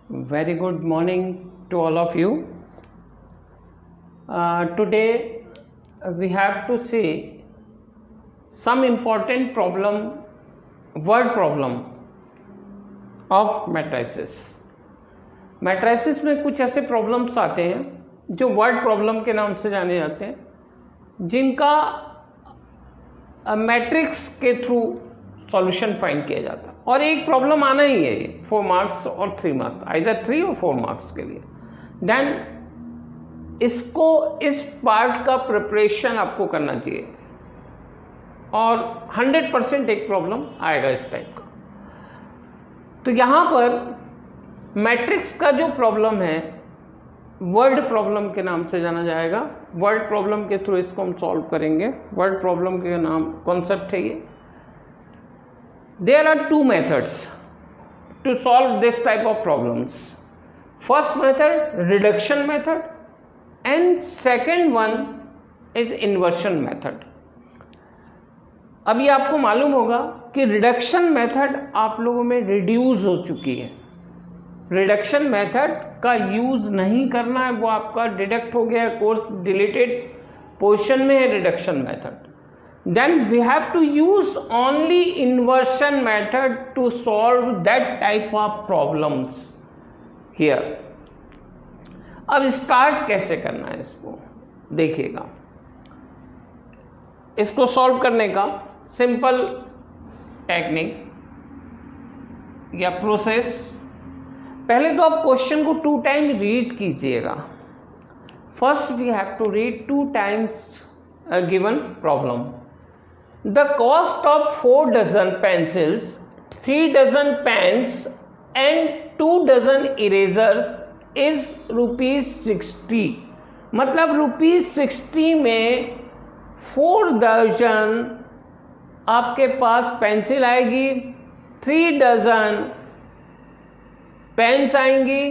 Very good morning to all of you. Today we have to see some important problem, word problem of matrices. Matrices में कुछ ऐसे problems आते हैं जो word problem के नाम से जाने जाते हैं, जिनका मैट्रिक्स के थ्रू सॉल्यूशन फाइंड किया जाता है। और एक प्रॉब्लम आना ही है 4 मार्क्स और 3 मार्क्स, आइदर 3 और 4 मार्क्स के लिए। देन इसको इस पार्ट का प्रिपरेशन आपको करना चाहिए और 100% एक प्रॉब्लम आएगा इस टाइप का। तो यहाँ पर मैट्रिक्स का जो प्रॉब्लम है वर्ड प्रॉब्लम के नाम से जाना जाएगा। वर्ड प्रॉब्लम के थ्रू इसको हम सॉल्व करेंगे। वर्ड प्रॉब्लम के नाम कॉन्सेप्ट है ये। There are 2 methods to solve this type of problems. First method, reduction method, and second one is inversion method. अभी आपको मालूम होगा कि रिडक्शन मेथड आप लोगों में रिड्यूस हो चुकी है। रिडक्शन मेथड का यूज नहीं करना है, वो आपका डिडक्ट हो गया है, कोर्स डिलीटेड पोर्शन में है reduction method. Then we have to use only inversion method to solve that type of problems here. अब स्टार्ट कैसे करना है इसको देखिएगा। इसको सॉल्व करने का सिंपल टेक्निक या प्रोसेस, पहले तो आप क्वेश्चन को 2 टाइम रीड कीजिएगा। First we have to read 2 times given problem. The cost of 4 dozen pencils, 3 dozen pens and 2 dozen erasers is ₹60। मतलब ₹60 में 4 दर्जन आपके पास पेंसिल आएगी, 3 डजन पेन्स आएंगी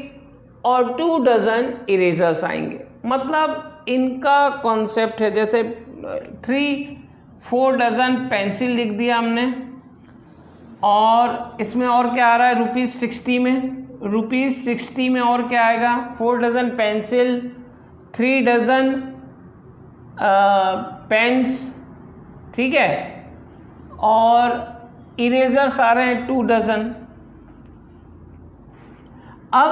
और 2 डजन इरेजर्स आएंगे। मतलब इनका कॉन्सेप्ट है, जैसे 4 डजन पेंसिल लिख दिया हमने और इसमें और क्या आ रहा है ₹60 में। ₹60 में और क्या आएगा, 4 डजन पेंसिल, 3 डजन पेन्स, ठीक है, और इरेजर्स आ रहे हैं 2 डजन। अब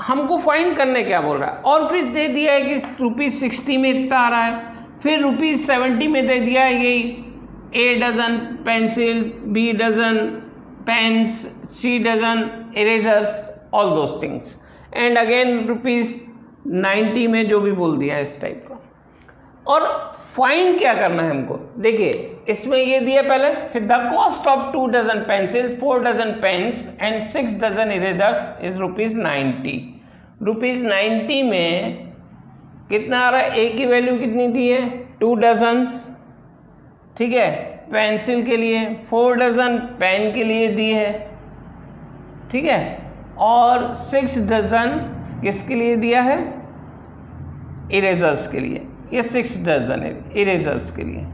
हमको फाइंड करने क्या बोल रहा है, और फिर दे दिया है कि ₹60 में इतना आ रहा है, फिर ₹70 में दे दिया है यही A dozen pencil, B dozen pens, C dozen erasers, all those things, and again ₹90 में जो भी बोल दिया है इस टाइप का। और फाइंड क्या करना है हमको, देखिए इसमें ये दिया पहले, फिर the cost of 2 dozen pencil, 4 dozen pens and 6 dozen erasers is ₹90। ₹90 में कितना आ रहा है, ए की वैल्यू कितनी दी है, 2 डजन, ठीक है, पेंसिल के लिए, 4 डजन पेन के लिए दी है, ठीक है, और 6 डजन किसके लिए दिया है, इरेजर्स के लिए। ये 6 डजन इरेजर्स के लिए।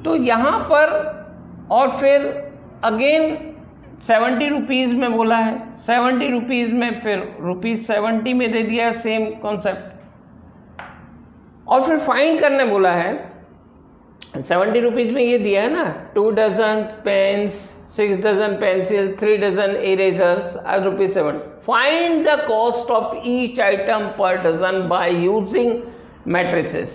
तो यहाँ पर और फिर अगेन ₹70 में बोला है, ₹70 में फिर ₹70 में दे दिया, सेम कॉन्सेप्ट। और फिर फाइंड करने बोला है, ₹70 में ये दिया है ना, 2 dozen pens, 6 dozen pencil, 3 dozen erasers और ₹70। Find the cost of each item per dozen by using matrices.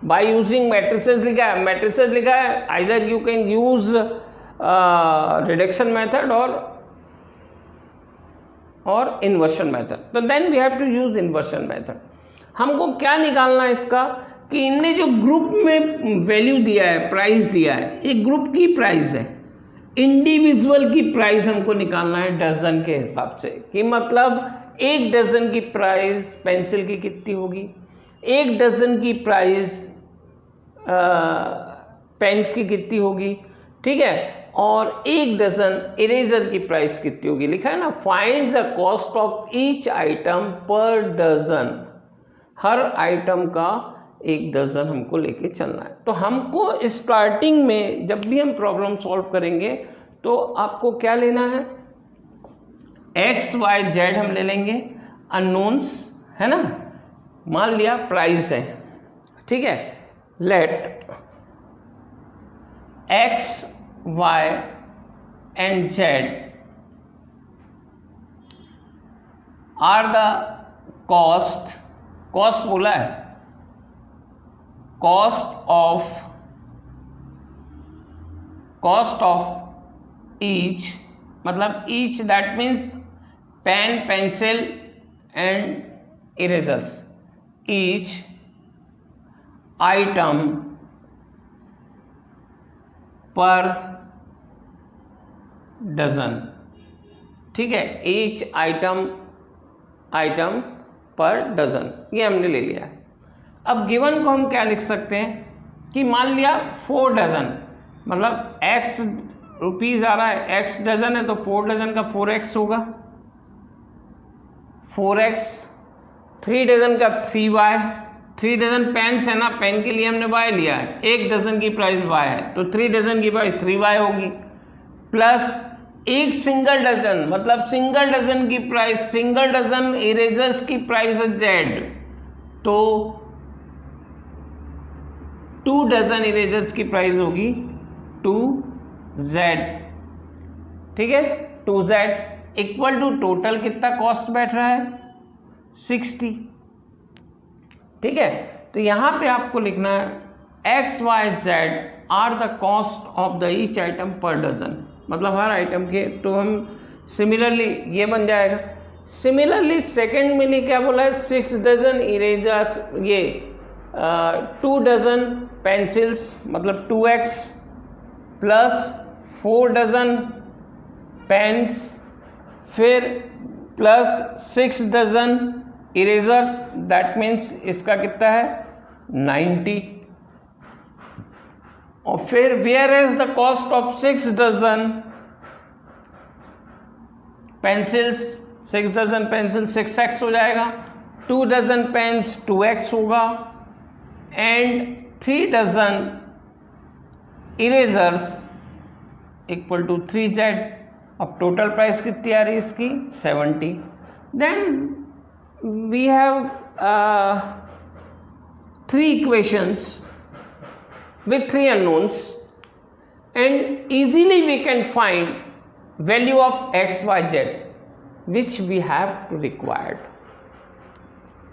By using matrices लिखा है, मैट्रिसेस लिखा है, either you can use reduction method और इन्वर्शन मेथड। तो then we have to use inversion method. हमको क्या निकालना है इसका, कि इनने जो ग्रुप में वैल्यू दिया है, प्राइस दिया है, ये ग्रुप की प्राइस है, इंडिविजुअल की प्राइस हमको निकालना है डजन के हिसाब से। कि मतलब 1 डजन की प्राइस पेंसिल की कितनी होगी, 1 डजन की प्राइस पेन की कितनी होगी, ठीक है, और 1 डजन इरेजर की प्राइस कितनी होगी। लिखा है ना, find the cost of each item per dozen. हर आइटम का 1 डजन हमको लेके चलना है। तो हमको स्टार्टिंग में जब भी हम प्रॉब्लम सॉल्व करेंगे तो आपको क्या लेना है, एक्स वाई जेड हम ले लेंगे, अननोन्स है ना, मान लिया प्राइस है, ठीक है। Let X Y and Z are the cost, cost बोला है, कॉस्ट ऑफ ईच, मतलब each that means pen, pencil and erasers, each item per dozen, ठीक है, ईच आइटम पर डजन, ये हमने ले लिया है। अब गिवन को हम क्या लिख सकते हैं कि मान लिया 4 डजन, मतलब x रुपीज़ आ रहा है, x डजन है तो 4 डजन का 4x होगा, 4x, 3 डजन का 3y, 3 डजन पेन्स है ना, पेन के लिए हमने y लिया है, 1 डजन की प्राइस y है तो 3 डजन की प्राइस 3y होगी, प्लस एक सिंगल डजन, मतलब सिंगल डजन की प्राइस, सिंगल डजन इरेजर्स की प्राइस है z, तो 2 डजन इरेजर्स की प्राइस होगी 2z, ठीक है। 2z इक्वल टू टोटल कितना कॉस्ट बैठ रहा है 60, ठीक है। तो यहाँ पे आपको लिखना है x y z are the cost of the each item per dozen, मतलब हर आइटम के, तो हम सिमिलरली ये बन जाएगा। सिमिलरली सेकंड में ने क्या बोला है, 6 डजन इरेजर्स, ये 2 डजन पेंसिल्स मतलब 2x, प्लस 4 डजन पेन्स, फिर plus 6 dozen erasers, that means इसका कितना है 90, और फिर where is the cost of 6 dozen pencils, 6 dozen pencil 6x हो जाएगा, 2 डजन पेन्स 2x होगा, and 3 dozen erasers equal to 3z। अब टोटल प्राइस कितनी आ रही है इसकी 70। Then we have 3 equations with 3 unknowns and easily we can find value of x, y, z which we have to required,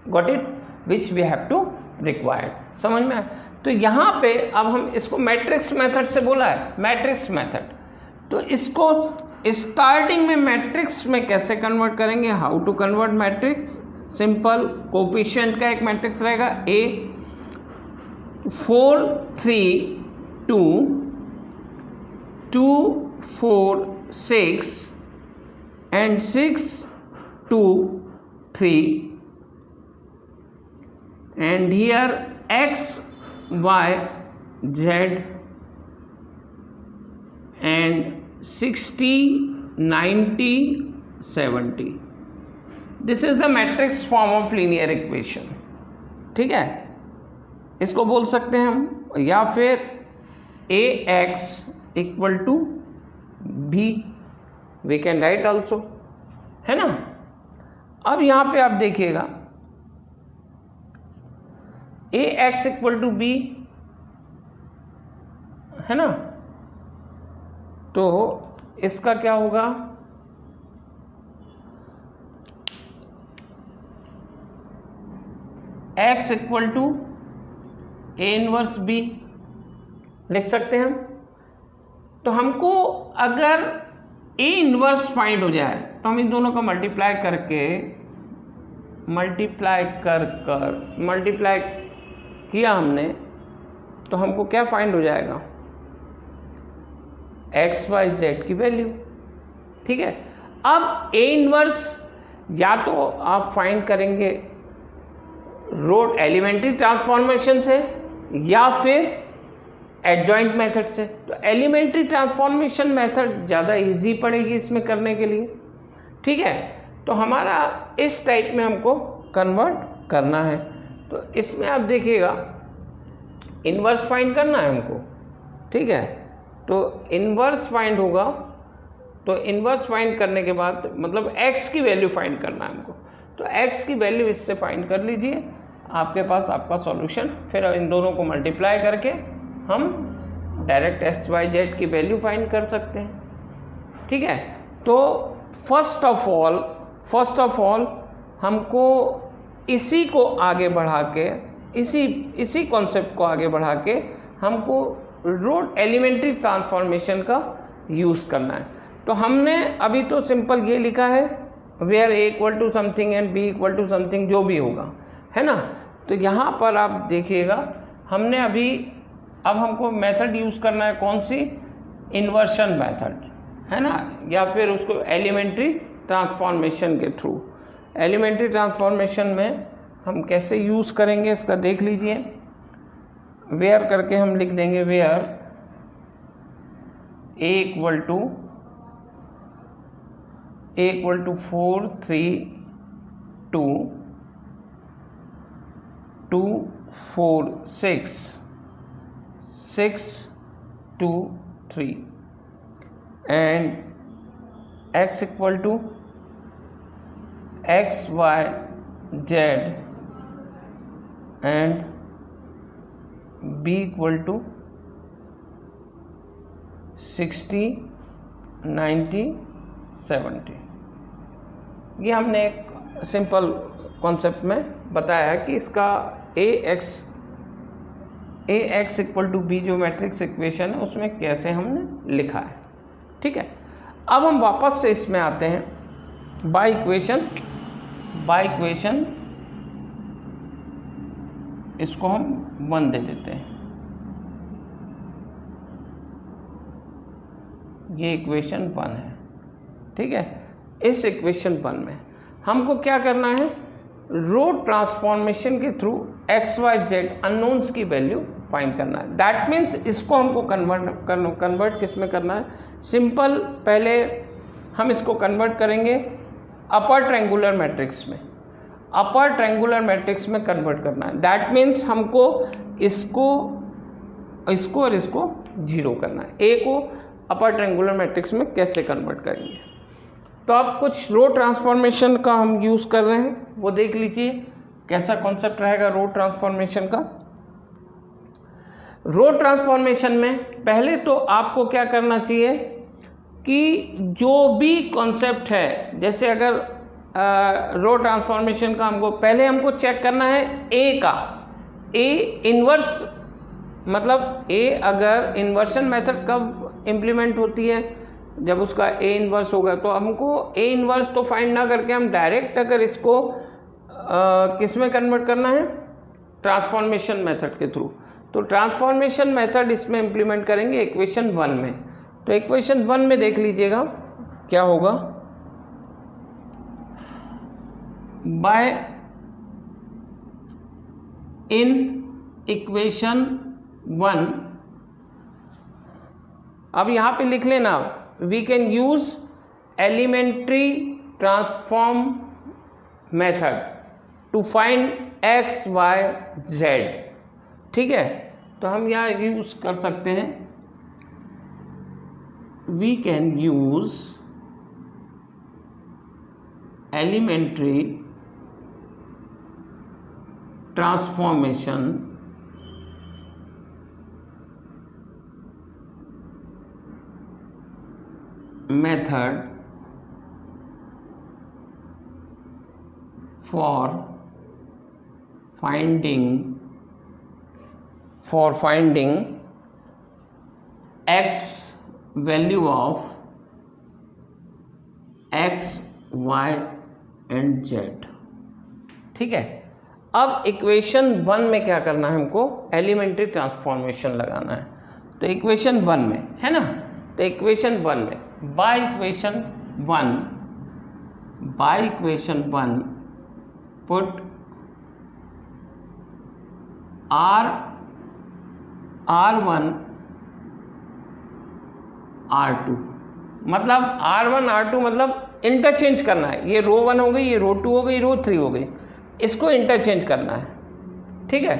got it, which we have to required, समझ में आया। तो यहाँ पे अब हम इसको मैट्रिक्स मेथड से बोला है, मैट्रिक्स मेथड, तो इसको स्टार्टिंग में मैट्रिक्स में कैसे कन्वर्ट करेंगे, how to convert matrix, simple coefficient का एक मैट्रिक्स रहेगा A 4 3 2 2 4 6 and 6 2 3, and here x y z and 60 90 70, this is the matrix form of linear equation, ठीक है। इसको बोल सकते हैं हम, या फिर ax equal to b, we can write also, है ना। अब यहाँ पे आप देखिएगा ax इक्वल टू b, है ना, तो इसका क्या होगा, x equal to A inverse B लिख सकते हैं हम। तो हमको अगर A इनवर्स फाइंड हो जाए तो हम इन दोनों का मल्टीप्लाई किया हमने, तो हमको क्या फाइंड हो जाएगा, x y z की वैल्यू, ठीक है। अब A इनवर्स या तो आप फाइंड करेंगे रोड एलिमेंट्री ट्रांसफॉर्मेशन से या फिर एडजॉइंट मेथड से, तो एलिमेंट्री ट्रांसफॉर्मेशन मेथड ज़्यादा इजी पड़ेगी इसमें करने के लिए, ठीक है। तो हमारा इस टाइप में हमको कन्वर्ट करना है, तो इसमें आप देखिएगा इन्वर्स फाइंड करना है हमको, ठीक है। तो इन्वर्स फाइंड होगा तो इन्वर्स फाइंड करने के बाद मतलब x की वैल्यू फाइंड करना है हमको, तो x की वैल्यू इससे फाइंड कर लीजिए, आपके पास आपका सॉल्यूशन। फिर इन दोनों को मल्टीप्लाई करके हम डायरेक्ट एक्स वाई जेड की वैल्यू फाइंड कर सकते हैं, ठीक है। तो फर्स्ट ऑफ ऑल हमको इसी को आगे बढ़ा के, इसी कॉन्सेप्ट को आगे बढ़ा के हमको रोड एलिमेंट्री ट्रांसफॉर्मेशन का यूज़ करना है। तो हमने अभी तो सिंपल ये लिखा है where A equal to something and B equal to something, जो भी होगा, है ना। तो यहाँ पर आप देखिएगा हमने अब हमको मेथड यूज़ करना है, कौन सी, इन्वर्शन मेथड, है ना, या फिर उसको एलिमेंट्री ट्रांसफॉर्मेशन के थ्रू। एलिमेंट्री ट्रांसफॉर्मेशन में हम कैसे यूज़ करेंगे इसका देख लीजिए। वेयर करके हम लिख देंगे where A equal to 4 3 2 2 4 6 6 2 3 and x equal to x y z and b equal to 60 90 70। ये हमने एक सिंपल कॉन्सेप्ट में बताया है कि इसका ए एक्स इक्वल टू बी जो मैट्रिक्स इक्वेशन है उसमें कैसे हमने लिखा है, ठीक है। अब हम वापस से इसमें आते हैं बाय इक्वेशन इसको हम 1 दे देते हैं। ये इक्वेशन 1 है, ठीक है। इस इक्वेशन 1 में हमको क्या करना है, रो ट्रांसफॉर्मेशन के through X Y Z unknowns की वैल्यू फाइंड करना है। दैट मीन्स इसको हमको कन्वर्ट किस में करना है, सिंपल, पहले हम इसको कन्वर्ट करेंगे अपर ट्रायंगुलर मैट्रिक्स में, अपर ट्रायंगुलर मैट्रिक्स में कन्वर्ट करना है। दैट मीन्स हमको इसको और इसको 0 करना है। ए को अपर ट्रायंगुलर मैट्रिक्स में कैसे कन्वर्ट करेंगे, तो अब कुछ रो ट्रांसफॉर्मेशन का हम यूज़ कर रहे हैं, वो देख लीजिए कैसा कॉन्सेप्ट रहेगा रो ट्रांसफॉर्मेशन का। रो ट्रांसफॉर्मेशन में पहले तो आपको क्या करना चाहिए कि जो भी कॉन्सेप्ट है, जैसे अगर रो ट्रांसफॉर्मेशन का हमको चेक करना है ए का, ए इन्वर्स, मतलब ए अगर इन्वर्शन मेथड कब इम्प्लीमेंट होती है, जब उसका ए इन्वर्स होगा। तो हमको ए इन्वर्स तो फाइंड ना करके हम डायरेक्ट अगर इसको किस में कन्वर्ट करना है, ट्रांसफॉर्मेशन मेथड के थ्रू। तो ट्रांसफॉर्मेशन मेथड इसमें इम्प्लीमेंट करेंगे इक्वेशन 1 में। तो इक्वेशन 1 में देख लीजिएगा क्या होगा, बाय इन इक्वेशन 1, अब यहाँ पे लिख लेना, we can use elementary transform method to find X Y Z, ठीक है। तो हम यहाँ यूज कर सकते हैं, we can use elementary transformation method for finding x value of x y and z, ठीक है। अब इक्वेशन 1 में क्या करना है, हमको एलिमेंट्री ट्रांसफॉर्मेशन लगाना है। तो इक्वेशन 1 में है ना, तो इक्वेशन 1 में by equation 1 put R1 R2, मतलब R1 R2 मतलब इंटरचेंज करना है। ये रो 1 हो गई, ये रो 2 हो गई, रो 3 हो गई, इसको इंटरचेंज करना है, ठीक है।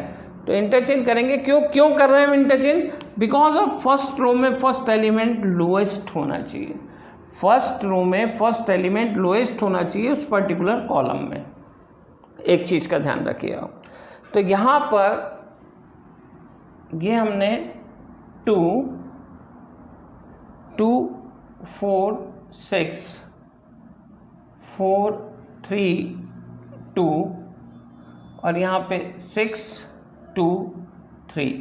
तो इंटरचेंज करेंगे, क्यों कर रहे हैं हम interchange, because of first row में फर्स्ट एलिमेंट लोएस्ट होना चाहिए। फर्स्ट रो में फर्स्ट एलिमेंट लोएस्ट होना चाहिए उस पर्टिकुलर कॉलम में, एक चीज़ का ध्यान रखिए आप। तो यहाँ पर ये हमने 2 2 4 6 4 3 2 और यहाँ पे 6 2 3,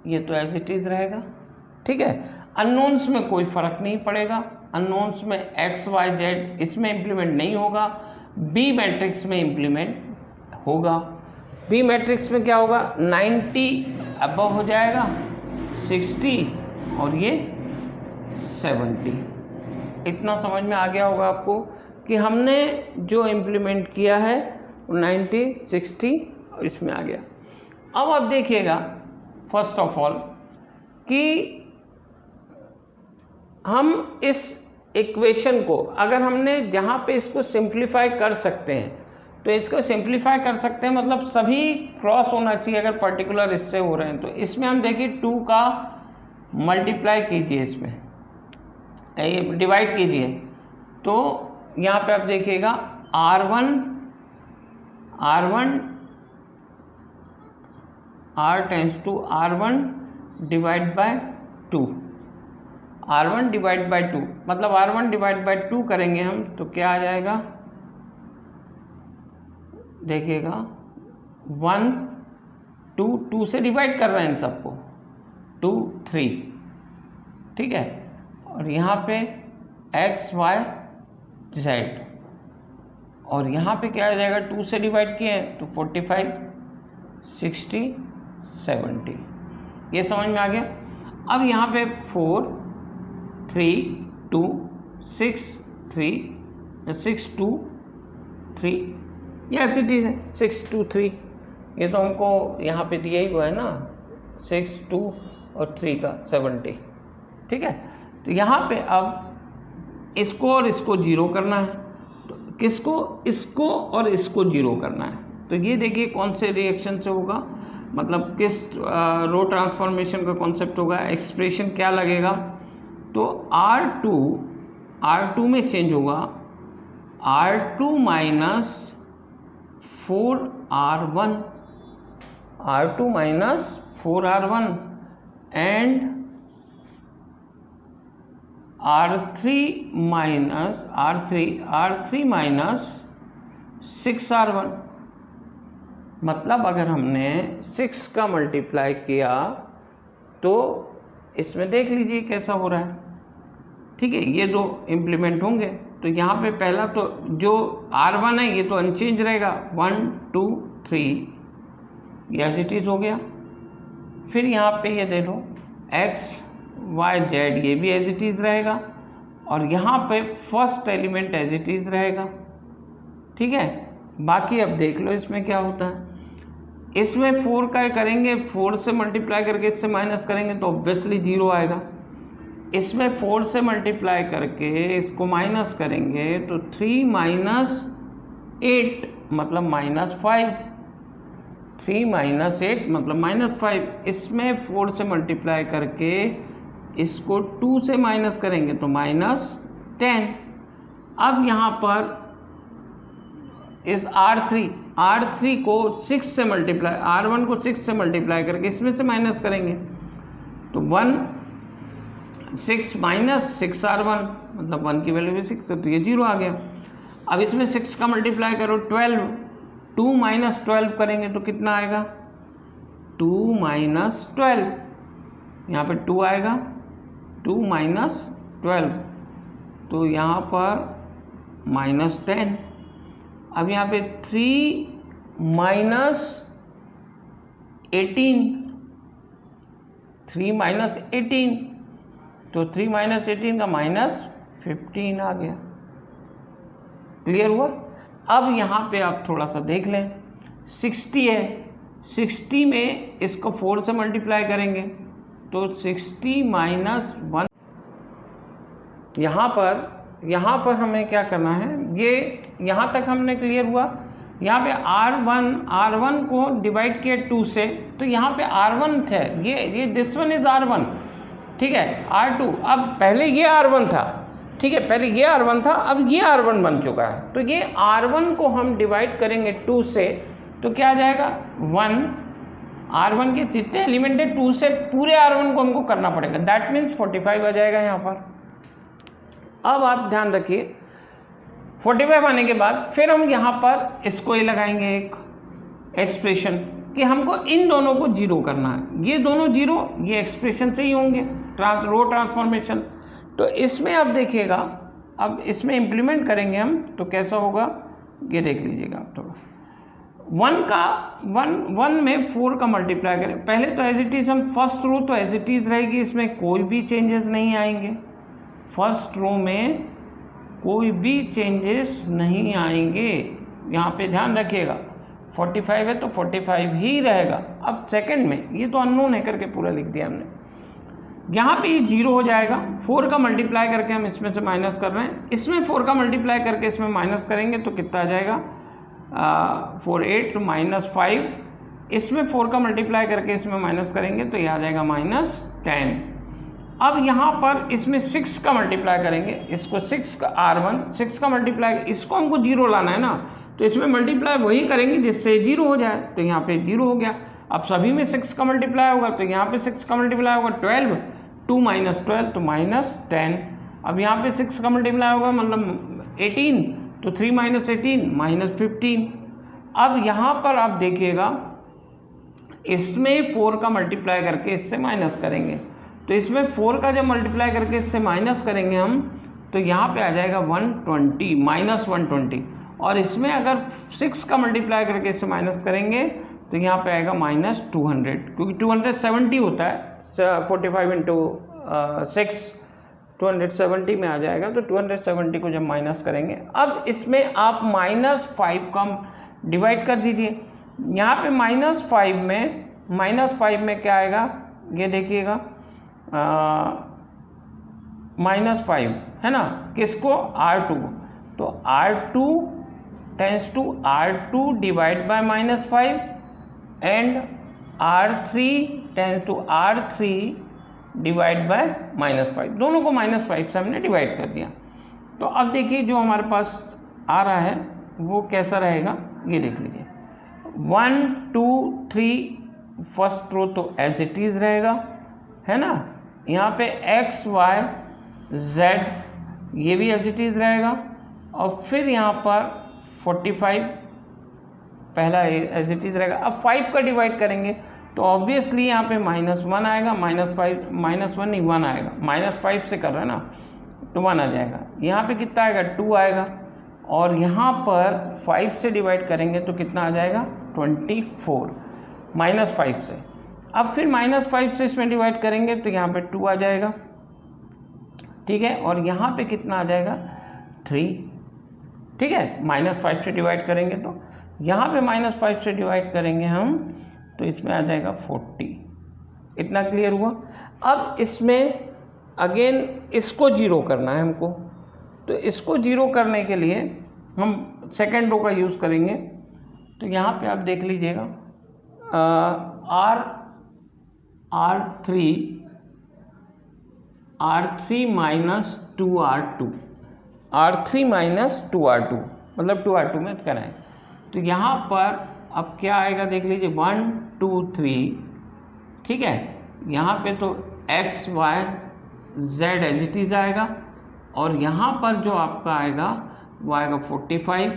ये तो एज इट इज़ रहेगा। ठीक है, अननोन्स में कोई फ़र्क नहीं पड़ेगा, अननोन्स में एक्स वाई जेड इसमें इम्प्लीमेंट नहीं होगा, बी मैट्रिक्स में इम्प्लीमेंट होगा। बी मैट्रिक्स में क्या होगा, 90 अबव हो जाएगा, 60 और ये 70। इतना समझ में आ गया होगा आपको कि हमने जो इम्प्लीमेंट किया है 90 60 और इसमें आ गया। अब आप देखिएगा फर्स्ट ऑफ ऑल कि हम इस इक्वेशन को अगर हमने जहाँ पे इसको सिंप्लीफाई कर सकते हैं तो इसको सिंप्लीफाई कर सकते हैं, मतलब सभी क्रॉस होना चाहिए अगर पर्टिकुलर इससे हो रहे हैं। तो इसमें हम देखिए 2 का मल्टीप्लाई कीजिए, इसमें डिवाइड कीजिए, तो यहाँ पे आप देखिएगा R1 R tends to R1 divide by 2, R1 divide by 2, मतलब R1 डिवाइड बाय 2 करेंगे हम तो क्या आ जाएगा, देखिएगा 1 2 2 से डिवाइड कर रहे हैं इन सबको, 2 3, ठीक है। और यहाँ पे x y z और यहाँ पे क्या आ जाएगा, 2 से डिवाइड किए हैं तो 45 60 70, ये समझ में आ गया। अब यहाँ पे 4 3 2 6 3 6 2 3, ये ऐसी चीज़ है 6 2 3, ये तो हमको यहाँ पे दिया ही हुआ है ना, 6 2 और 3 का 70, ठीक है। तो यहाँ पे अब इसको और इसको जीरो करना है, तो किसको, इसको और इसको जीरो करना है। तो ये देखिए कौन से रिएक्शन से होगा, मतलब किस रो ट्रांसफॉर्मेशन का कॉन्सेप्ट होगा, एक्सप्रेशन क्या लगेगा। तो R2 में चेंज होगा, R2 minus 4R1, R2 minus 4R1 and R3 minus 6R1। मतलब अगर हमने 6 का मल्टीप्लाई किया तो इसमें देख लीजिए कैसा हो रहा है, ठीक है। ये दो इम्प्लीमेंट होंगे तो यहाँ पे पहला तो जो R1 है ये तो अनचेंज रहेगा, 1 2 3 एज इट इज़ हो गया। फिर यहाँ पे ये दे लो x y z, ये भी एज इट इज़ रहेगा और यहाँ पे first element as it is रहेगा, ठीक है। बाकी अब देख लो इसमें क्या होता है, इसमें 4 का करेंगे, 4 से मल्टीप्लाई करके इससे माइनस करेंगे तो ऑब्वियसली 0 आएगा। इसमें 4 से मल्टीप्लाई करके इसको माइनस करेंगे तो 3 माइनस 8 मतलब -5, 3 माइनस 8 मतलब -5। इसमें 4 से मल्टीप्लाई करके इसको 2 से माइनस करेंगे तो -10। अब यहाँ पर इस R3 को 6 से मल्टीप्लाई, R1 को 6 से मल्टीप्लाई करके इसमें से माइनस करेंगे तो 6 माइनस 6R1 मतलब 1 की वैल्यू भी 6, तो ये 0 आ गया। अब इसमें 6 का मल्टीप्लाई करो 12, 2 माइनस 12 करेंगे तो कितना आएगा, 2 माइनस 12, यहाँ पे 2 आएगा, 2 माइनस 12 तो यहाँ पर -10। अब यहाँ पे 3 माइनस 18, 3 माइनस 18 तो 3 माइनस 18 का -15 आ गया। क्लियर हुआ। अब यहाँ पे आप थोड़ा सा देख लें, 60 है, 60 में इसको 4 से मल्टीप्लाई करेंगे तो 60 माइनस 1। यहाँ पर हमें क्या करना है, ये यहाँ तक हमने क्लियर हुआ। यहाँ पे R1 को डिवाइड किया 2 से तो यहाँ पे R1 थे, ये दिस वन इज R1, ठीक है। R2 अब पहले ये R1 था ठीक है, पहले ये R1 था, अब ये R1 बन चुका है, तो ये R1 को हम डिवाइड करेंगे 2 से, तो क्या आ जाएगा 1। R1 के जितने एलिमेंट है 2 से पूरे R1 को हमको करना पड़ेगा, दैट मीन्स 45 आ जाएगा यहाँ पर। अब आप ध्यान रखिए 45 आने के बाद फिर हम यहाँ पर इसको ये लगाएंगे एक एक्सप्रेशन कि हमको इन दोनों को जीरो करना है, ये दोनों जीरो ये एक्सप्रेशन से ही होंगे, रो ट्रांसफॉर्मेशन। तो इसमें आप देखिएगा, अब इसमें इम्प्लीमेंट करेंगे हम तो कैसा होगा ये देख लीजिएगा आप थोड़ा। 1 में 4 का मल्टीप्लाई करें, पहले तो एज इट इज़ हम फर्स्ट रो तो एज इट इज़ रहेगी, इसमें कोई भी चेंजेस नहीं आएंगे, फर्स्ट रो में कोई भी चेंजेस नहीं आएंगे, यहाँ पे ध्यान रखिएगा। 45 है तो 45 ही रहेगा। अब सेकंड में ये तो अननोन है करके पूरा लिख दिया हमने, यहाँ पे ये जीरो हो जाएगा, 4 का मल्टीप्लाई करके हम इसमें से माइनस कर रहे हैं, इसमें 4 का मल्टीप्लाई करके इसमें माइनस करेंगे तो कितना आ जाएगा 4 8 -5, इसमें 4 का मल्टीप्लाई करके इसमें माइनस करेंगे तो ये आ जाएगा -10। अब यहाँ पर इसमें 6 का मल्टीप्लाई करेंगे, इसको 6 का R1 6 का मल्टीप्लाई, इसको हमको जीरो लाना है ना, तो इसमें मल्टीप्लाई वही करेंगे जिससे जीरो हो जाए, तो यहाँ पे जीरो हो गया। अब सभी में 6 का मल्टीप्लाई होगा तो यहाँ पे 6 का मल्टीप्लाई होगा 12, 2 - 12 तो -10। अब यहाँ पे 6 का मल्टीप्लाई होगा मतलब 18, तो 3 - 18 -15। अब यहाँ पर आप देखिएगा इसमें 4 का मल्टीप्लाई करके इससे माइनस करेंगे, तो इसमें 4 का जब मल्टीप्लाई करके इससे माइनस करेंगे हम तो यहाँ पे आ जाएगा 120 -120, और इसमें अगर 6 का मल्टीप्लाई करके इससे माइनस करेंगे तो यहाँ पे आएगा -200, क्योंकि 270 होता है 45 × 6 270 में आ जाएगा, तो 270 को जब माइनस करेंगे, अब इसमें आप -5 का डिवाइड कर दीजिए। यहाँ पे -5 में क्या आएगा ये देखिएगा, -5 है ना, किसको R2, तो R2 tends to R2 divide by -5 and R3 tends to R3 divide by -5, दोनों को -5 से हमने डिवाइड कर दिया। तो अब देखिए जो हमारे पास आ रहा है वो कैसा रहेगा ये देख लीजिए। 1 2 3 फर्स्ट रो तो एज इट इज़ रहेगा, है ना, यहाँ पे x y z ये भी एज इट इज़ रहेगा, और फिर यहाँ पर 45 पहला एज इट इज़ रहेगा। अब 5 का डिवाइड करेंगे तो ऑब्वियसली यहाँ पे -1 आएगा, -1 नहीं 1 आएगा, -5 से कर रहे हैं ना तो 1 आ जाएगा। यहाँ पे कितना आएगा 2 आएगा, और यहाँ पर 5 से डिवाइड करेंगे तो कितना आ जाएगा 24 -5 से। अब फिर -5 से इसमें डिवाइड करेंगे तो यहाँ पे 2 आ जाएगा, ठीक है, और यहाँ पे कितना आ जाएगा 3, ठीक है, -5 से डिवाइड करेंगे तो यहाँ पे -5 से डिवाइड करेंगे हम तो इसमें आ जाएगा 40। इतना क्लियर हुआ। अब इसमें अगेन इसको जीरो करना है हमको, तो इसको जीरो करने के लिए हम सेकेंड रो का यूज़ करेंगे। तो यहाँ पे आप देख लीजिएगा R3 -2R2 R3 - 2R2 मतलब 2R2 में कराएं, तो यहाँ पर अब क्या आएगा देख लीजिए 1 2 3, ठीक है, यहाँ पे तो x y z as it is आएगा, और यहाँ पर जो आपका आएगा वो आएगा 45।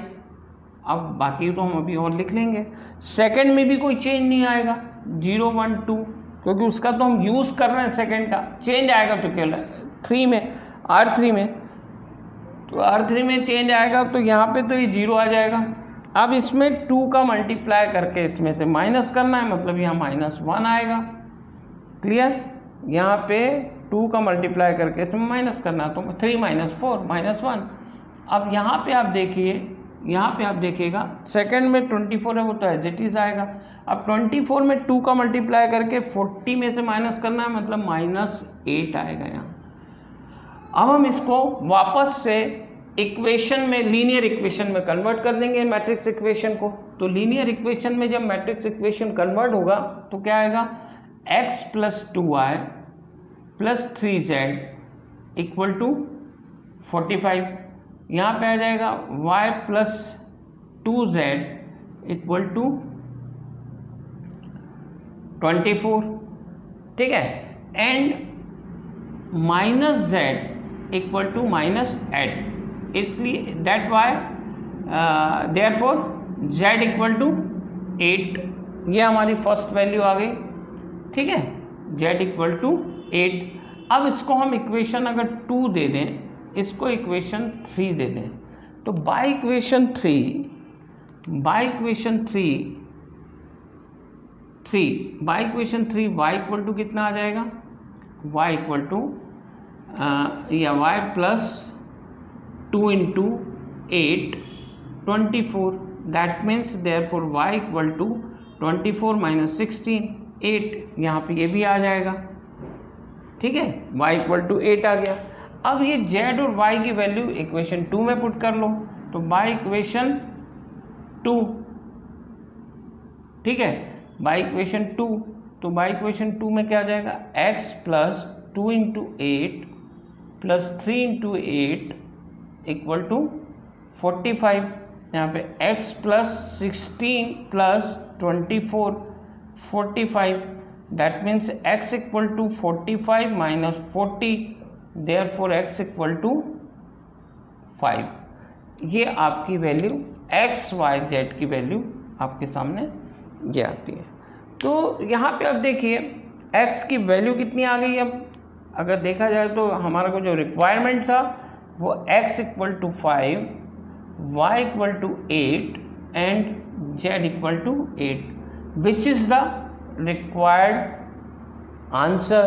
अब बाकी तो हम अभी और लिख लेंगे। सेकंड में भी कोई चेंज नहीं आएगा 0 1 2, क्योंकि उसका तो हम यूज़ कर रहे हैं सेकंड का। चेंज आएगा तो केवल 3 में R3 में, तो R3 में चेंज आएगा तो यहाँ पे तो ये 0 आ जाएगा। अब इसमें 2 का मल्टीप्लाई करके इसमें से माइनस करना है, मतलब यहाँ -1 आएगा। क्लियर, यहाँ पे 2 का मल्टीप्लाई करके इसमें माइनस करना है तो 3 - 4 -1। अब यहाँ पे आप देखिए, यहाँ पे आप देखिएगा सेकंड में 24 है वो तो एज इट इज़ आएगा। अब 24 में 2 का मल्टीप्लाई करके 40 में से माइनस करना है, मतलब -8 आएगा यहाँ। अब हम इसको वापस से इक्वेशन में, लीनियर इक्वेशन में कन्वर्ट कर देंगे मैट्रिक्स इक्वेशन को। तो लीनियर इक्वेशन में जब मैट्रिक्स इक्वेशन कन्वर्ट होगा तो क्या आएगा x + 2y + 3z = 45, यहाँ पे आ जाएगा y plus 2z equal to 24, ठीक है, and minus z equal to minus 8, इसलिए that y therefore z equal to 8, ये हमारी फर्स्ट वैल्यू आ गई, ठीक है, z इक्वल टू 8। अब इसको हम इक्वेशन अगर 2 दे दें, इसको इक्वेशन 3 दे दें, तो by equation 3 y equal to कितना आ जाएगा, y इक्वल टू या y plus 2 into 8 24, that means therefore y equal to 24 minus 16 8, यहाँ पे ये भी आ जाएगा, ठीक है, y इक्वल टू 8 आ गया। अब ये z और y की वैल्यू इक्वेशन 2 में पुट कर लो, तो बाय इक्वेशन 2, ठीक है, बाय इक्वेशन 2, तो बाय इक्वेशन 2 में क्या आ जाएगा, x plus 2 into 8 plus 3 into 8 equal to 45, यहाँ पे x plus 16 plus 24 45, that means x equal to 45 minus 40, therefore x equal to 5। ये आपकी वैल्यू x y z की वैल्यू आपके सामने ये आती है। तो यहाँ पे अब देखिए x की वैल्यू कितनी आ गई। अब अगर देखा जाए तो हमारा को जो रिक्वायरमेंट था वो x equal to 5, y equal to 8 and z equal to 8, which is the required answer,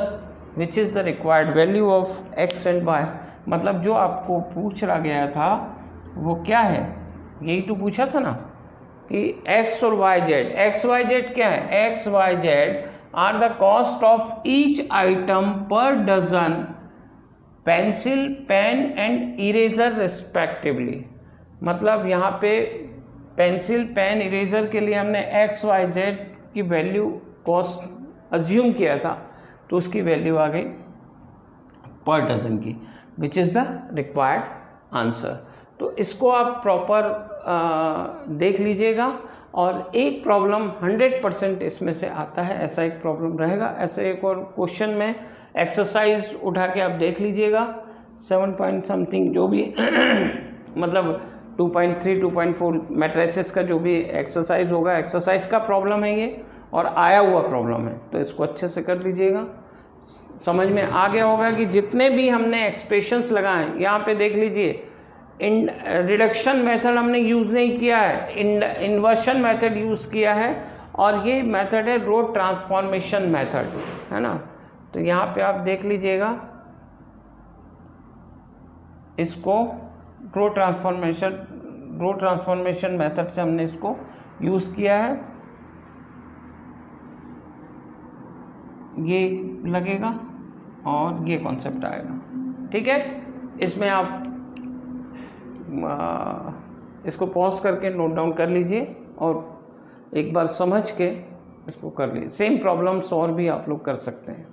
which is the required value of x and y। मतलब जो आपको पूछ रहा गया था वो क्या है, यही तो पूछा था ना कि x और y z क्या है, x y z are the cost of each item per dozen pencil, pen and eraser respectively. मतलब यहाँ पे पेंसिल, पेन, इरेजर के लिए हमने x y z की वैल्यू कॉस्ट अज्यूम किया था, तो उसकी वैल्यू आ गई पर डजन की, विच इज़ द रिक्वायर्ड आंसर। तो इसको आप प्रॉपर देख लीजिएगा। और एक प्रॉब्लम 100% इसमें से आता है, ऐसा एक प्रॉब्लम रहेगा। ऐसे एक और क्वेश्चन में एक्सरसाइज उठा के आप देख लीजिएगा 7 पॉइंट समथिंग जो भी मतलब 2.3 2.4 मैट्रिसेस का जो भी एक्सरसाइज होगा, एक्सरसाइज का प्रॉब्लम है ये और आया हुआ प्रॉब्लम है, तो इसको अच्छे से कर लीजिएगा। समझ में आ गया होगा कि जितने भी हमने एक्सप्रेशंस लगाए, यहाँ पे देख लीजिए इन रिडक्शन मेथड हमने यूज़ नहीं किया है, इन्वर्शन मेथड यूज़ किया है, और ये मेथड है रो ट्रांसफॉर्मेशन मेथड, है ना। तो यहाँ पे आप देख लीजिएगा, इसको रो ट्रांसफॉर्मेशन मेथड से हमने इसको यूज़ किया है, ये लगेगा और ये कॉन्सेप्ट आएगा, ठीक है। इसमें आप इसको पॉज करके नोट डाउन कर लीजिए और एक बार समझ के इसको कर लीजिए। सेम प्रॉब्लम्स और भी आप लोग कर सकते हैं।